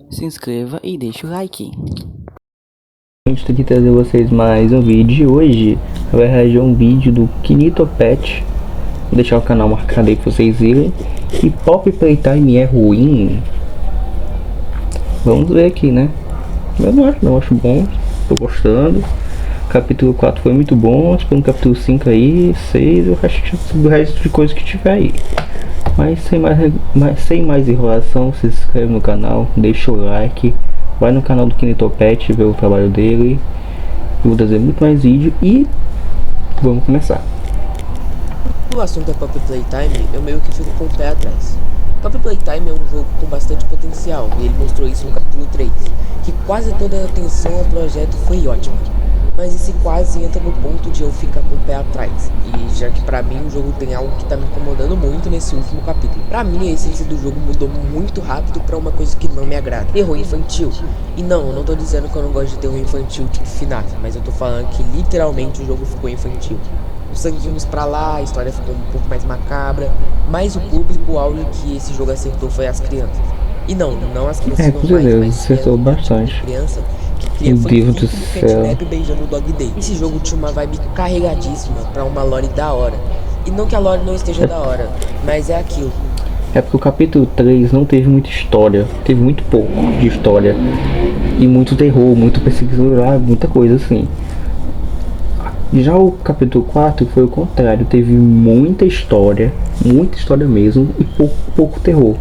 se inscreva e deixe o like. Estou aqui trazer vocês mais um vídeo. Hoje vai reagir um vídeo do Kinitopet. Vou deixar o canal marcado aí pra vocês irem. E Pop Playtime é ruim? Vamos ver aqui, né? Eu não acho bom. Tô gostando. Capítulo 4 foi muito bom. Espero no capítulo 5 aí, 6 e o resto de coisas que tiver aí. Mas sem mais enrolação, se inscreve no canal, deixa o like, vai no canal do Kinitopet ver o trabalho dele. Eu vou trazer muito mais vídeo e vamos começar. O assunto é Pop Playtime, eu meio que fico com o pé atrás. Pop Playtime é um jogo com bastante potencial, e ele mostrou isso no capítulo 3, que quase toda a atenção ao projeto foi ótima. Mas esse quase entra no ponto de eu ficar com o pé atrás, e já que pra mim o jogo tem algo que tá me incomodando muito nesse último capítulo. Pra mim a essência do jogo mudou muito rápido pra uma coisa que não me agrada: terror infantil. E não, eu não tô dizendo que eu não gosto de terror infantil tipo FNAF, mas eu tô falando que literalmente o jogo ficou infantil. Os sanguinhos pra lá, a história ficou um pouco mais macabra, mas o público-alvo que esse jogo acertou foi as crianças. E não as crianças Com normais, certeza, mas acertou bastante. criança que cria Meu Deus do fanfic no céu. Catnap beijando o Dog Day. Esse jogo tinha uma vibe carregadíssima pra uma lore da hora. E não que a lore não esteja da hora, mas é aquilo. É porque o capítulo 3 não teve muita história, teve muito pouco de história. E muito terror, muito perseguição, muita coisa assim. Já o capítulo 4 foi o contrário, teve muita história mesmo, e pouco terror.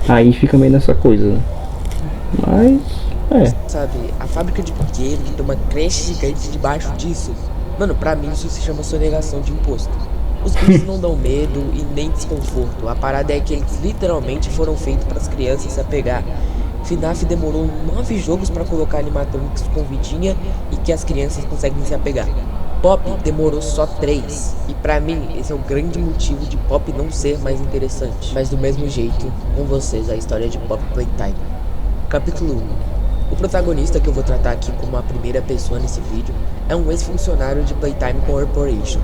Aí fica meio nessa coisa. Mas, Sabe, a fábrica de brinquedo que tem uma creche gigante debaixo disso. Mano, pra mim isso se chama sonegação de imposto. Os bichos não dão medo e nem desconforto. A parada é que eles literalmente foram feitos para as crianças se apegar. FNAF demorou 9 jogos para colocar animatronics com vidinha e que as crianças conseguem se apegar. Pop demorou só 3. E pra mim, esse é o grande motivo de Pop não ser mais interessante. Mas do mesmo jeito, com vocês a história de Pop Playtime. Capítulo 1. O protagonista que eu vou tratar aqui como a primeira pessoa nesse vídeo é um ex-funcionário de Playtime Corporation,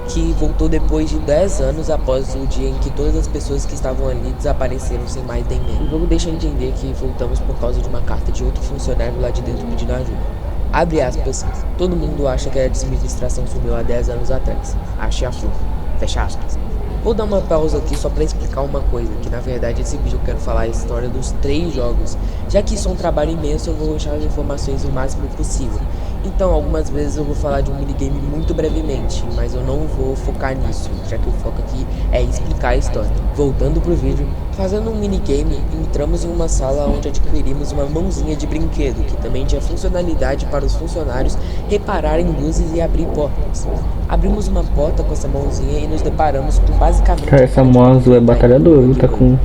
que voltou depois de 10 anos após o dia em que todas as pessoas que estavam ali desapareceram sem mais nem menos. O jogo deixa entender que voltamos por causa de uma carta de outro funcionário lá de dentro pedindo ajuda. Abre aspas, todo mundo acha que a administração sumiu há 10 anos atrás. Ache a flor. Fecha aspas. Vou dar uma pausa aqui só pra explicar uma coisa, que na verdade esse vídeo eu quero falar a história dos 3 jogos. Já que isso é um trabalho imenso, eu vou deixar as informações o máximo possível. Então, algumas vezes eu vou falar de um minigame muito brevemente, mas eu não vou focar nisso, já que o foco aqui é explicar a história. Voltando pro vídeo, fazendo um minigame, entramos em uma sala onde adquirimos uma mãozinha de brinquedo, que também tinha funcionalidade para os funcionários repararem luzes e abrir portas. Abrimos uma porta com essa mãozinha e nos deparamos com basicamente... cara, essa moça é batalhadora, tá com...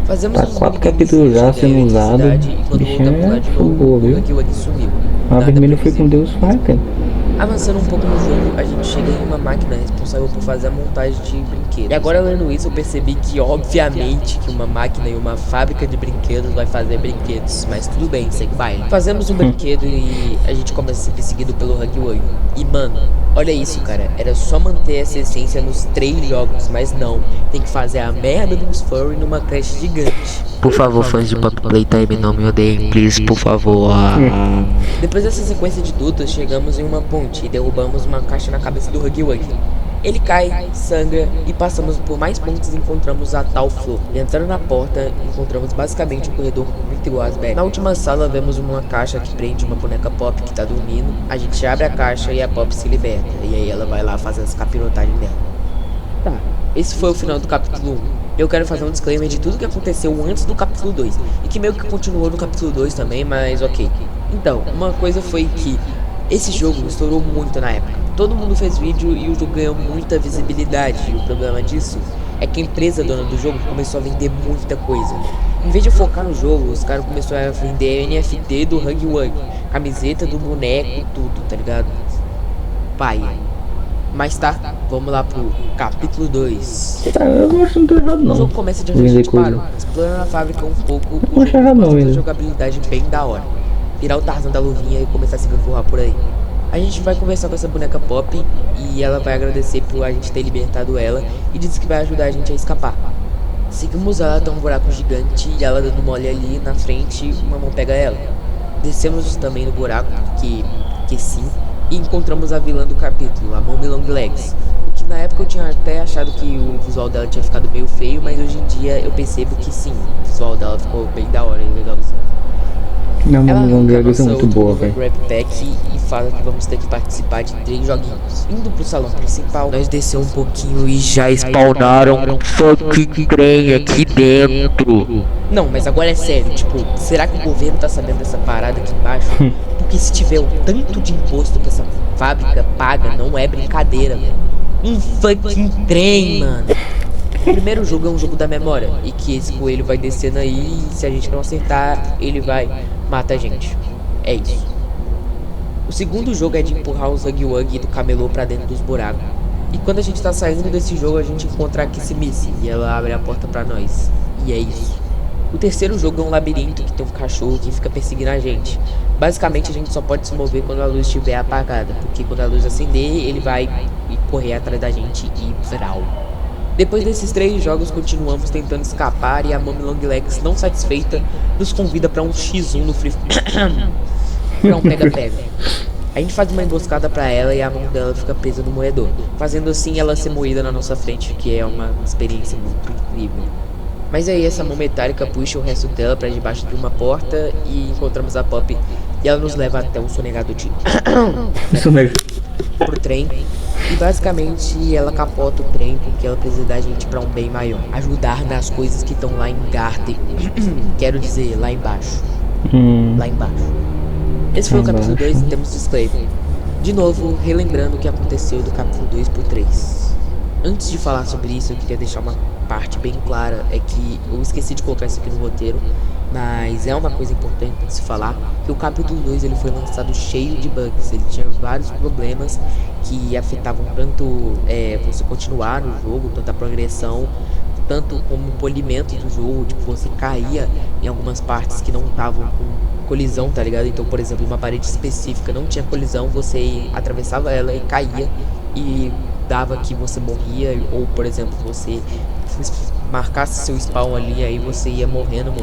Fazemos Tá 4 capítulos já sendo usado. Bichinho é boa, viu? A vermelha foi com Deus faz tempo. Avançando um pouco no jogo, a gente chega em uma máquina responsável por fazer a montagem de brinquedos. E agora, lendo isso, eu percebi que obviamente que uma máquina e uma fábrica de brinquedos vai fazer brinquedos, mas tudo bem, segue baile. Fazemos um brinquedo e a gente começa a ser perseguido pelo Hugway. E mano, olha isso, cara, era só manter essa essência nos 3 jogos, mas não, tem que fazer a merda dos furry numa creche gigante. Por favor, fãs de Pop Playtime, não me odeiem, please, por favor. Depois dessa sequência de lutas, chegamos em uma ponte e derrubamos uma caixa na cabeça do Hugway. Ele cai, sangra e passamos por mais pontes e encontramos a tal flor. E entrando na porta, encontramos basicamente um corredor muito igual às Berries. Na última sala, vemos uma caixa que prende uma boneca Pop que tá dormindo. A gente abre a caixa e a Pop se liberta. E aí ela vai lá fazer as capirotagens dela. Tá, esse foi o final do capítulo 1. Eu quero fazer um disclaimer de tudo que aconteceu antes do capítulo 2. E que meio que continuou no capítulo 2 também, mas ok. Então, uma coisa foi que esse jogo estourou muito na época. Todo mundo fez vídeo e o jogo ganhou muita visibilidade. E o problema disso é que a empresa dona do jogo começou a vender muita coisa. Em vez de focar no jogo, os caras começaram a vender NFT do Hugway, camiseta do boneco, tudo, tá ligado? Pai. Mas tá, vamos lá pro capítulo 2. Eu acho que não tô errado não. O jogo começa de onde a gente parou, explorando a fábrica um pouco. Não acho errado não, uma ainda. jogabilidade bem da hora. Virar o Tarzan da luvinha e começar a se gangorrar por aí. A gente vai conversar com essa boneca Pop e ela vai agradecer por a gente ter libertado ela e diz que vai ajudar a gente a escapar. Seguimos ela até um buraco gigante e ela dando mole ali na frente, uma mão pega ela. Descemos também no buraco, porque sim, e encontramos a vilã do capítulo, a Mommy Long Legs. O que na época eu tinha até achado que o visual dela tinha ficado meio feio, mas hoje em dia eu percebo que sim, o visual dela ficou bem da hora e legalzinho. Não, Ela Mommy Long arranca a Legs é nossa muito boa, última velho. grab pack e fala que vamos ter que participar de 3 joguinhos. Indo pro salão principal, nós descemos um pouquinho e já Spawnaram um fucking trem aqui dentro. Não, mas agora é sério, tipo, será que o governo tá sabendo dessa parada aqui embaixo? Porque se tiver o tanto de imposto que essa fábrica paga, não é brincadeira, velho. Um fucking trem, mano. O primeiro jogo é um jogo da memória, e que esse coelho vai descendo aí, e se a gente não acertar, ele vai matar a gente. É isso. O segundo jogo é de empurrar os Huggy Wuggy do camelô pra dentro dos buracos. E quando a gente tá saindo desse jogo, a gente encontra a Kissimiss, e ela abre a porta pra nós. E é isso. O terceiro jogo é um labirinto que tem um cachorro que fica perseguindo a gente. Basicamente a gente só pode se mover quando a luz estiver apagada, porque quando a luz acender, ele vai correr atrás da gente e vral. Depois desses 3 jogos, continuamos tentando escapar e a Mommy Long Legs, não satisfeita, nos convida pra um X1 no Free pra um pega-pega. A gente faz uma emboscada pra ela e a mão dela fica presa no moedor, fazendo assim ela ser moída na nossa frente, que é uma experiência muito incrível. Mas aí essa mão metálica puxa o resto dela pra debaixo de uma porta e encontramos a Pop e ela nos leva até um sonegador de pro trem. E basicamente ela capota o trem porque ela precisa da gente pra um bem maior. Ajudar nas coisas que estão lá em Garten. Quero dizer, lá embaixo. Lá embaixo. Esse foi o capítulo 2 e temos disclaimer. De novo, relembrando o que aconteceu do capítulo 2 por 3. Antes de falar sobre isso, eu queria deixar uma parte bem clara. É que eu esqueci de colocar isso aqui no roteiro, mas é uma coisa importante de se falar, que o capítulo 2 ele foi lançado cheio de bugs. Ele tinha vários problemas que afetavam tanto você continuar no jogo, tanto a progressão, tanto como o polimento do jogo. Tipo, você caía em algumas partes que não estavam com colisão, tá ligado? Então, por exemplo, uma parede específica não tinha colisão, você atravessava ela e caía e dava que você morria. Ou, por exemplo, você marcasse seu spawn ali, aí você ia morrendo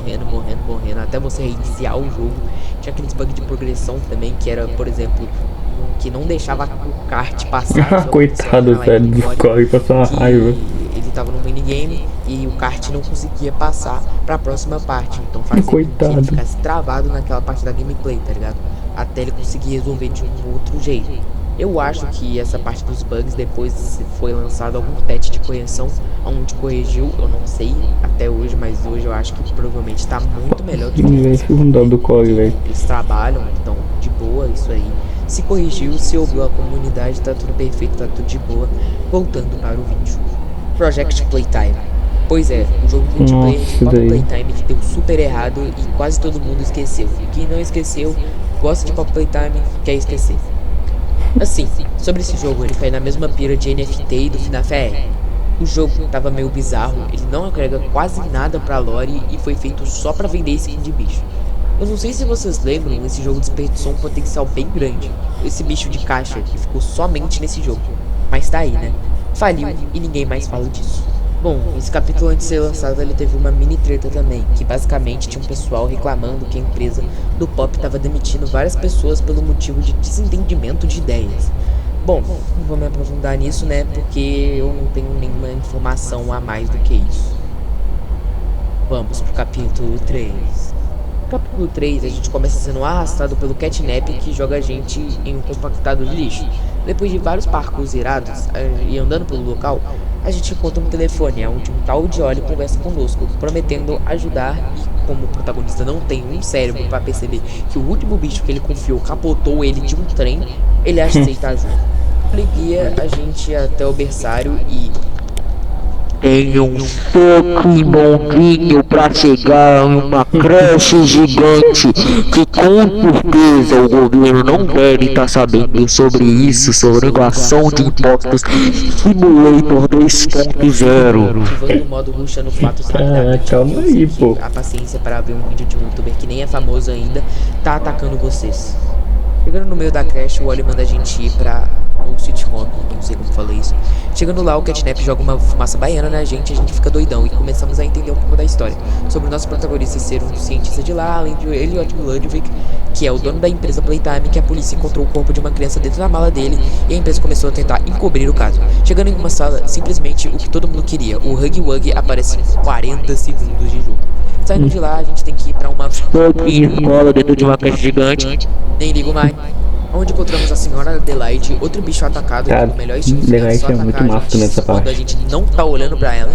até você reiniciar o jogo. Tinha aqueles bugs de progressão também, que era, por exemplo, que não deixava o kart passar. Coitado, velho, do corre, passou uma raiva. Ele tava no minigame e o kart não conseguia passar pra próxima parte, então fazia com que ele ficasse travado naquela parte da gameplay, tá ligado? Até ele conseguir resolver de um outro jeito. Eu acho que essa parte dos bugs depois foi lançado algum patch de correção, onde corrigiu, eu não sei até hoje, mas hoje eu acho que provavelmente tá muito melhor do que eles trabalham, então de boa isso aí. Se corrigiu, se ouviu a comunidade, tá tudo perfeito, tá tudo de boa. Voltando para o vídeo. Project Playtime. Pois é, o jogo multiplayer de Pop Playtime que deu super errado e quase todo mundo esqueceu. E quem não esqueceu, gosta de Pop Playtime, quer esquecer. Assim, sobre esse jogo, ele cai na mesma pira de NFT e do FNAF AR. O jogo tava meio bizarro, ele não agrega quase nada pra lore e foi feito só pra vender skin de bicho. Eu não sei se vocês lembram, esse jogo desperdiçou um potencial bem grande. Esse bicho de caixa que ficou somente nesse jogo. Mas tá aí, né? Faliu e ninguém mais fala disso. Bom, esse capítulo antes de ser lançado ele teve uma mini treta também, que basicamente tinha um pessoal reclamando que a empresa do Pop estava demitindo várias pessoas pelo motivo de desentendimento de ideias. Bom, não vou me aprofundar nisso, né, porque eu não tenho nenhuma informação a mais do que isso. Vamos pro capítulo 3. No capítulo 3, a gente começa sendo arrastado pelo Catnap que joga a gente em um compactador de lixo. Depois de vários parkours irados e andando pelo local, a gente encontra um telefone onde um tal de Oli conversa conosco, prometendo ajudar, e como o protagonista não tem um cérebro para perceber que o último bicho que ele confiou capotou ele de um trem, ele aceita ajuda. Ele guia a gente até o berçário e... Tem um fucking bondinho pra chegar em uma creche gigante que com certeza o governo não deve estar sabendo sobre isso, sobre negação de impostos. Simulator 2.0. Ativando o modo ruxa no fato calma aí, pô. A paciência para ver um vídeo de um youtuber que nem é famoso ainda tá atacando vocês. Chegando no meio da creche, o Oli manda a gente ir pra ou sitcom, não sei como falei isso. Chegando lá, o Catnap joga uma fumaça baiana na gente, a gente fica doidão e começamos a entender um pouco da história. Sobre o nosso protagonista ser um cientista de lá, além de Elliot Ludwig, que é o dono da empresa Playtime, que a polícia encontrou o corpo de uma criança dentro da mala dele e a empresa começou a tentar encobrir o caso. Chegando em uma sala, simplesmente o que todo mundo queria, o Huggy Wuggy aparece em 40 segundos de jogo. Saindo de lá, a gente tem que ir pra uma escola dentro de uma creche gigante. nem ligo mais, onde encontramos a senhora Adelaide, outro bicho atacado, Cara, que é o melhor estilo de Adelaide só é muito atacar a massa gente também essa quando parte. a gente não tá olhando pra ela.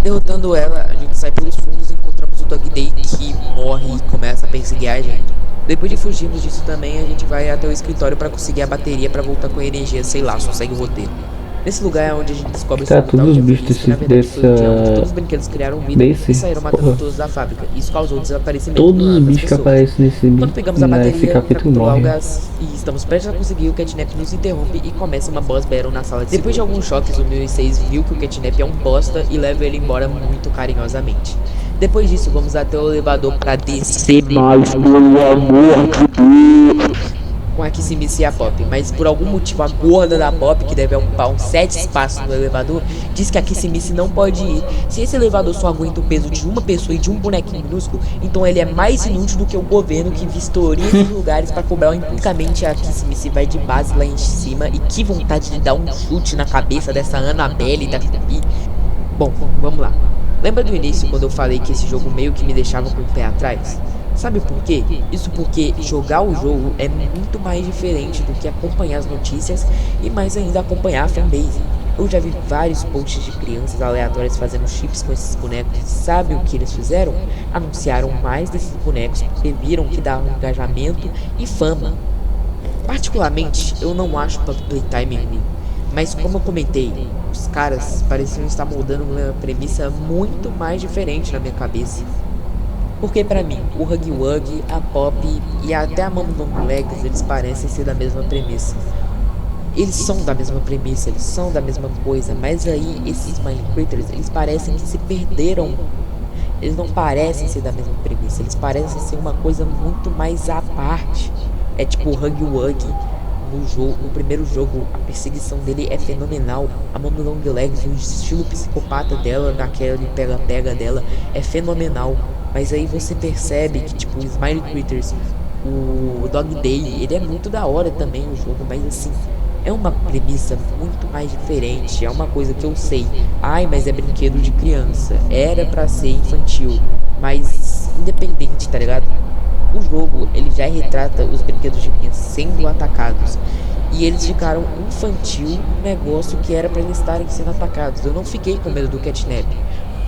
Derrotando ela, a gente sai pelos fundos e encontramos o Dog Day, que morre e começa a perseguir a gente. Depois de fugirmos disso também, a gente vai até o escritório pra conseguir a bateria pra voltar com a energia, sei lá, só segue o roteiro. Nesse lugar é onde a gente descobre Tá, sobre o tal todos os Jeffrey bichos List, que na verdade foi o dia onde dessa- todos os brinquedos criaram vida desse- e saíram matando porra. todos da fábrica. Isso causou desaparecimento Todos os das bichos que pessoas. aparecem Quando pegamos a nesse bateria capítulo pra controlar o morrem. gás e estamos prestes a conseguir, o Catnap nos interrompe e começa uma boss battle na sala de Depois de alguns choques, o 1006 viu que o Catnap é um bosta e leva ele embora muito carinhosamente. Depois disso, vamos até o elevador pra descer Mas pelo amor de Deus. com a Kissimiss e a Pop, mas por algum motivo a gorda da Pop, que deve ocupar uns 7 espaços no elevador, diz que a Kissimiss não pode ir. Se esse elevador só aguenta o peso de uma pessoa e de um bonequinho minúsculo, então ele é mais inútil do que o governo que vistoria esses lugares pra cobrar unicamente. A Kissimiss vai de base lá em cima e que vontade de dar um chute na cabeça dessa Annabelle da Tupi. Bom, vamos lá. Lembra do início quando eu falei que esse jogo meio que me deixava com o pé atrás? Sabe por quê? Isso porque jogar o jogo é muito mais diferente do que acompanhar as notícias e mais ainda acompanhar a fanbase. Eu já vi vários posts de crianças aleatórias fazendo chips com esses bonecos. Sabe o que eles fizeram? Anunciaram mais desses bonecos porque viram que davam engajamento e fama. Particularmente, eu não acho o Playtime ruim, mas como eu comentei, os caras pareciam estar moldando uma premissa muito mais diferente na minha cabeça. Porque pra mim, o Huggy Wuggy, a Pop e até a Mom Long Legs, eles parecem ser da mesma premissa. Eles são da mesma premissa, eles são da mesma coisa, mas aí esses Mind Critters, eles parecem que se perderam. Eles não parecem ser da mesma premissa, eles parecem ser uma coisa muito mais à parte. É tipo o Huggy Wuggy. No primeiro jogo, a perseguição dele é fenomenal. A Mom Long Legs, o estilo psicopata dela, naquele pega-pega dela, é fenomenal. Mas aí você percebe que, tipo, o Smiley Critters, o Dog Day, ele é muito da hora também o jogo, mas assim, é uma premissa muito mais diferente. É uma coisa que eu sei, ai, mas é brinquedo de criança, era pra ser infantil, mas independente, tá ligado? O jogo, ele já retrata os brinquedos de criança sendo atacados e eles ficaram infantil, um negócio que era pra eles estarem sendo atacados. Eu não fiquei com medo do Catnap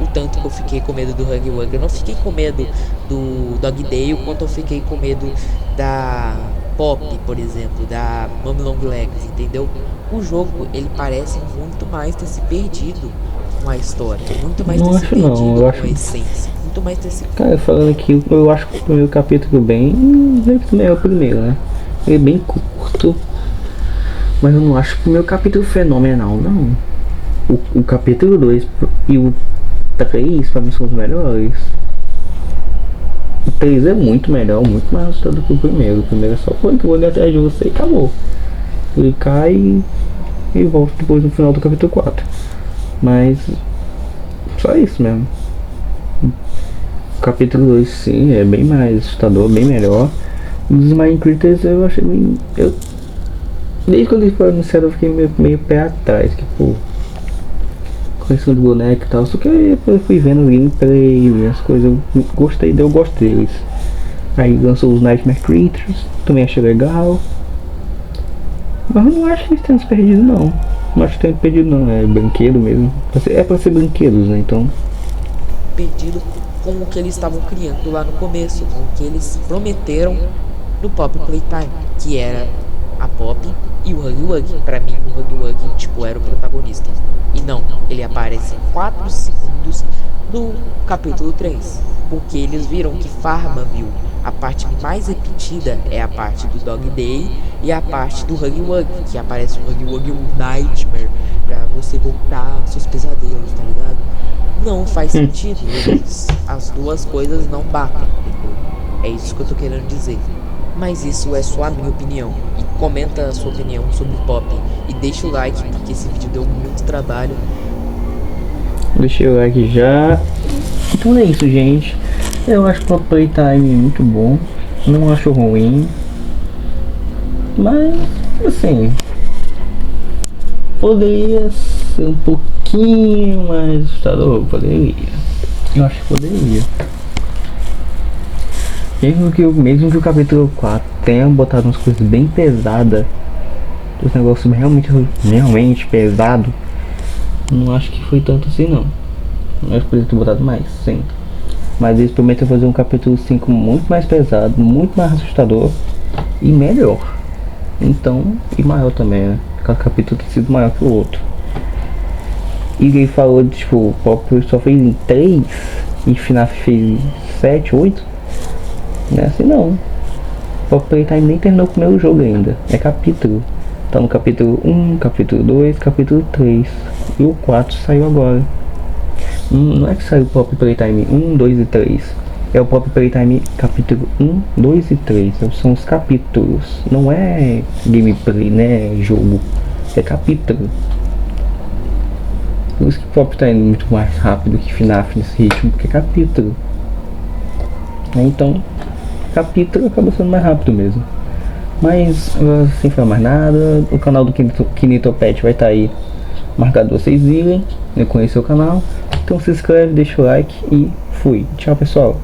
o tanto que eu fiquei com medo do Huggy Wuggy. Eu não fiquei com medo do Dog Day o quanto eu fiquei com medo da Pop, por exemplo, da Mom Long Legs, entendeu? O jogo, ele parece muito mais ter se perdido com a história, muito mais Não ter se acho não, perdido eu com acho- a essência, muito mais ter se... Cara, falando aqui, eu acho que o primeiro capítulo bem. Não é o primeiro, né? Ele é bem curto. Mas eu não acho o primeiro capítulo fenomenal, não. O capítulo 2 e o 3 pra mim são os melhores. O 3 é muito melhor, muito mais assustador do que o primeiro. O primeiro é só quando eu olho atrás de você e acabou. Ele cai e volta depois no final do capítulo 4. Mas só isso mesmo. O capítulo 2 sim, é bem mais assustador, bem melhor. Os Minecrafters eu achei bem. Desde quando eles foram anunciados eu fiquei meio pé atrás, que pô. Questão do boneco e tal, só que depois eu fui vendo o gameplay, as coisas, eu gosto deles. Aí lançou os Nightmare Creatures, também achei legal. Mas eu não acho que eles tenham se perdido não. Não acho que tenham perdido não, é brinquedo mesmo. É pra ser brinquedos, né, então. perdido com o que eles estavam criando lá no começo, com o que eles prometeram no Pop Playtime, que era a Pop e o Huggy Wuggy. Pra mim, o Huggy Wuggy, tipo, era o protagonista. E não, ele aparece em 4 segundos no capítulo 3, porque eles viram que Farmville, a parte mais repetida é a parte do Dog Day e a parte do Huggy Wuggy, que aparece o Huggy Wuggy um Nightmare, pra você voltar aos seus pesadelos, tá ligado? Não faz sentido, as duas coisas não batem, entendeu? É isso que eu tô querendo dizer. Mas isso é só a minha opinião. E comenta a sua opinião sobre Pop e deixa o like, porque esse vídeo deu muito trabalho. Deixei o like já. Então é isso, gente. Eu acho que o Playtime muito bom. Não acho ruim. Mas, assim, poderia ser um pouquinho mais assustador. Poderia. Eu acho que poderia. Mesmo que o capítulo 4 tenha botado umas coisas bem pesadas, os negócios realmente pesado, não acho que foi tanto assim não. Não acho que poderia ter botado mais, sim. Mas eles prometem fazer um capítulo 5 muito mais pesado, muito mais assustador e melhor. Então, e maior também, né? Cada capítulo tem sido maior que o outro. E ele falou, tipo, o Pop só fez em 3 e FNAF fez 7, 8. Não é assim não. O Playtime nem terminou o primeiro jogo ainda. É capítulo. Tá no capítulo 1, capítulo 2, capítulo 3. E o 4 saiu agora. Não é que saiu o Pop Playtime 1, 2 e 3. É o Pop Playtime capítulo 1, 2 e 3. São os capítulos. Não é gameplay, né? Jogo. É capítulo. Por isso que o Pop tá indo muito mais rápido que FNAF nesse ritmo, porque é capítulo. Então, capítulo acaba sendo mais rápido mesmo. Mas, sem falar mais nada, o canal do Kinitopet vai estar aí marcado pra vocês irem, conhecer o canal. Então se inscreve, deixa o like e fui. Tchau, pessoal.